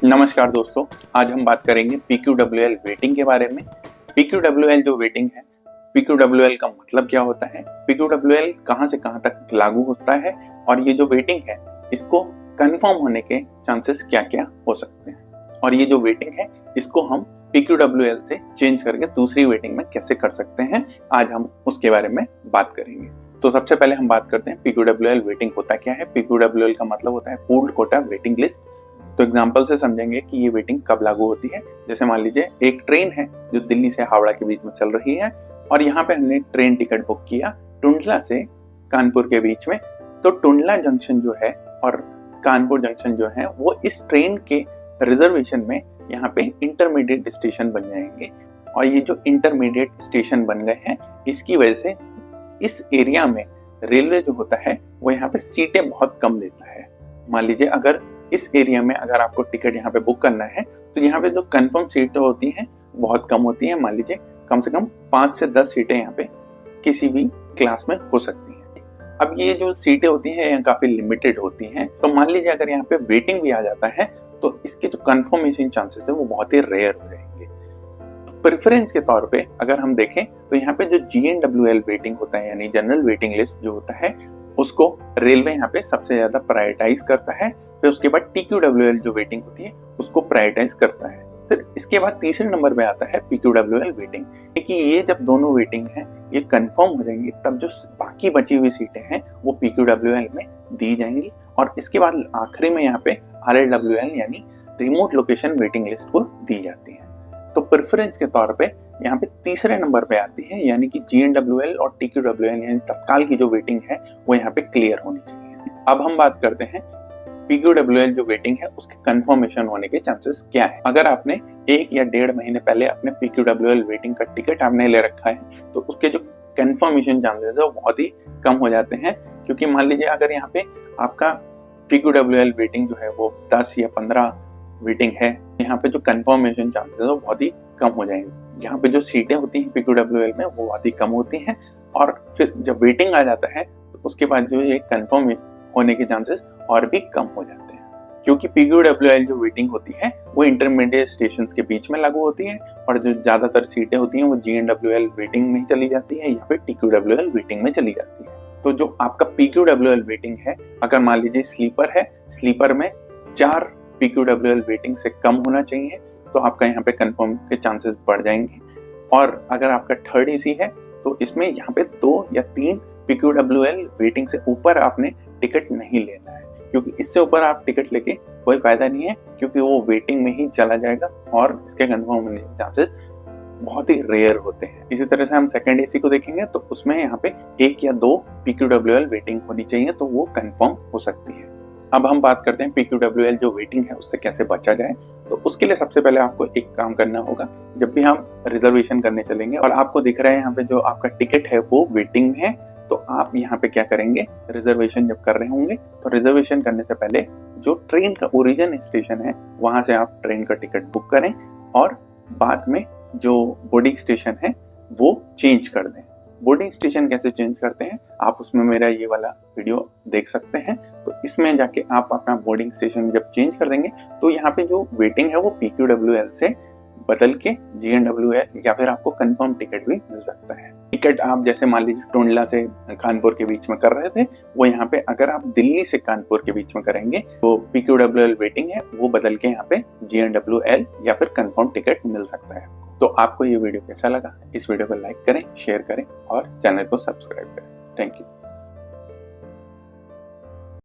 नमस्कार दोस्तों, आज हम बात करेंगे PQWL वेटिंग के बारे में। PQWL जो वेटिंग है, PQWL का मतलब क्या होता है, PQWL कहां से कहां तक लागू होता है और ये जो वेटिंग है इसको कंफर्म होने के चांसेस क्या क्या हो सकते हैं और ये जो वेटिंग है इसको हम PQWL से चेंज करके दूसरी वेटिंग में कैसे कर सकते हैं, आज हम उसके बारे में बात करेंगे। तो सबसे पहले हम बात करते हैं PQWL वेटिंग होता क्या है। PQWL का मतलब होता है पूल्ड कोटा वेटिंग लिस्ट। तो एग्जाम्पल से समझेंगे कि ये वेटिंग कब लागू होती है। जैसे मान लीजिए एक ट्रेन है जो दिल्ली से हावड़ा के बीच में चल रही है और यहाँ पे हमने ट्रेन टिकट बुक किया टुंडला से कानपुर के बीच में। तो टुंडला जंक्शन जो है और कानपुर जंक्शन जो है वो इस ट्रेन के रिजर्वेशन में यहाँ पे इंटरमीडिएट स्टेशन बन जाएंगे और ये जो इंटरमीडिएट स्टेशन बन गए हैं इसकी वजह से इस एरिया में रेलवे जो होता है वो यहाँ पे सीटें बहुत कम देता है। मान लीजिए अगर इस एरिया में अगर आपको टिकट यहाँ पे बुक करना है तो यहाँ पे जो कंफर्म सीटें होती हैं बहुत कम होती हैं। मान लीजिए कम से कम 5 से 10 सीटें यहाँ पे किसी भी क्लास में हो सकती हैं। अब ये जो सीटें होती हैं यहाँ काफी लिमिटेड होती हैं। तो मान लीजिए अगर यहाँ पे वेटिंग भी आ जाता है तो इसके जो कंफर्मेशन चांसेस है वो बहुत ही रेयर हो जाएंगे। तो प्रेफरेंस के तौर पे अगर हम देखें तो यहाँ पे जो GNWL वेटिंग होता है यानी जनरल वेटिंग लिस्ट जो होता है उसको रेलवे यहाँ पे सबसे ज्यादा प्रायोरिटाइज करता है। फिर उसके बाद TQWL जो वेटिंग होती है उसको प्रायोरिटाइज करता है। फिर इसके बाद तीसरे नंबर पे आता है PQWL वेटिंग। क्योंकि ये जब दोनों वेटिंग है ये कंफर्म हो जाएंगी तब जो बाकी बची हुई सीटें हैं वो PQWL में दी जाएंगी और इसके बाद आखिरी में यहाँ पे RLWL यानी रिमोट लोकेशन वेटिंग लिस्ट को दी जाती है। तो प्रेफरेंस के तौर पे यहाँ पे तीसरे नंबर पे आती है यानी कि GNWL और TQWL यानी तत्काल की जो वेटिंग है वो यहाँ पे क्लियर होनी चाहिए। अब हम बात करते हैं PQWL जो वेटिंग है उसके कंफर्मेशन होने के चांसेस क्या है। अगर आपने 1 या 1.5 महीने पहले अपने PQWL वेटिंग का टिकट आपने ले रखा है तो उसके जो कंफर्मेशन चांसेस है वो बहुत ही कम हो जाते हैं। क्योंकि मान लीजिए अगर यहाँ पे आपका PQWL वेटिंग जो है वो 10 या 15 वेटिंग है, यहाँ पे जो कंफर्मेशन चांसेस है वो बहुत ही कम हो जाएंगे। यहाँ पे जो सीटें होती हैं PQWL में वो बहुत ही कम होती हैं और फिर जब वेटिंग आ जाता है तो उसके बाद जो ये कंफर्म होने के चांसेस और भी कम हो जाते हैं। क्योंकि PQWL जो वेटिंग होती है वो इंटरमीडिएट स्टेशन के बीच में लागू होती है और जो ज्यादातर सीटें होती हैं वो GNWL वेटिंग में ही चली जाती है या फिर TQWL वेटिंग में चली जाती है। तो जो आपका PQWL वेटिंग है, अगर मान लीजिए स्लीपर है, स्लीपर में 4 PQWL वेटिंग से कम होना चाहिए तो आपका यहाँ पे कंफर्म के चांसेस बढ़ जाएंगे। और अगर आपका थर्ड AC है तो इसमें यहाँ पे 2 या 3 PQWL वेटिंग से ऊपर आपने टिकट नहीं लेना है, क्योंकि इससे ऊपर आप टिकट लेके कोई फायदा नहीं है क्योंकि वो वेटिंग में ही चला जाएगा और इसके कंफर्म होने के चांसेस बहुत ही रेयर होते हैं। इसी तरह से हम सेकंड AC को देखेंगे तो उसमें यहाँ पे 1 या 2 PQWL वेटिंग होनी चाहिए तो वो कंफर्म हो सकती है। अब हम बात करते हैं PQWL जो वेटिंग है उससे कैसे बचा जाए। तो उसके लिए सबसे पहले आपको एक काम करना होगा। जब भी हम रिजर्वेशन करने चलेंगे और आपको दिख रहा है यहाँ पे जो आपका टिकट है वो वेटिंग में है तो आप यहाँ पे क्या करेंगे, रिजर्वेशन जब कर रहे होंगे तो रिजर्वेशन करने से पहले जो ट्रेन का ओरिजिन स्टेशन है वहां से आप ट्रेन का टिकट बुक करें और बाद में जो बोर्डिंग स्टेशन है वो चेंज कर दें। बोर्डिंग स्टेशन कैसे चेंज करते हैं आप उसमें मेरा ये वाला वीडियो देख सकते हैं। तो इसमें जाके आप अपना बोर्डिंग स्टेशन जब चेंज कर देंगे तो यहाँ पे जो वेटिंग है वो PQWL से बदल के GNWL या फिर आपको कंफर्म टिकट भी मिल सकता है। टिकट आप जैसे मान लीजिए टुंडला से कानपुर के बीच में कर रहे थे वो यहाँ पे अगर आप दिल्ली से कानपुर के बीच में करेंगे तो PQWL वेटिंग है वो बदल के यहाँ पे GNWL या फिर कंफर्म टिकट मिल सकता है। तो आपको ये वीडियो कैसा लगा, इस वीडियो को लाइक करें, शेयर करें और चैनल को सब्सक्राइब करें। Thank you.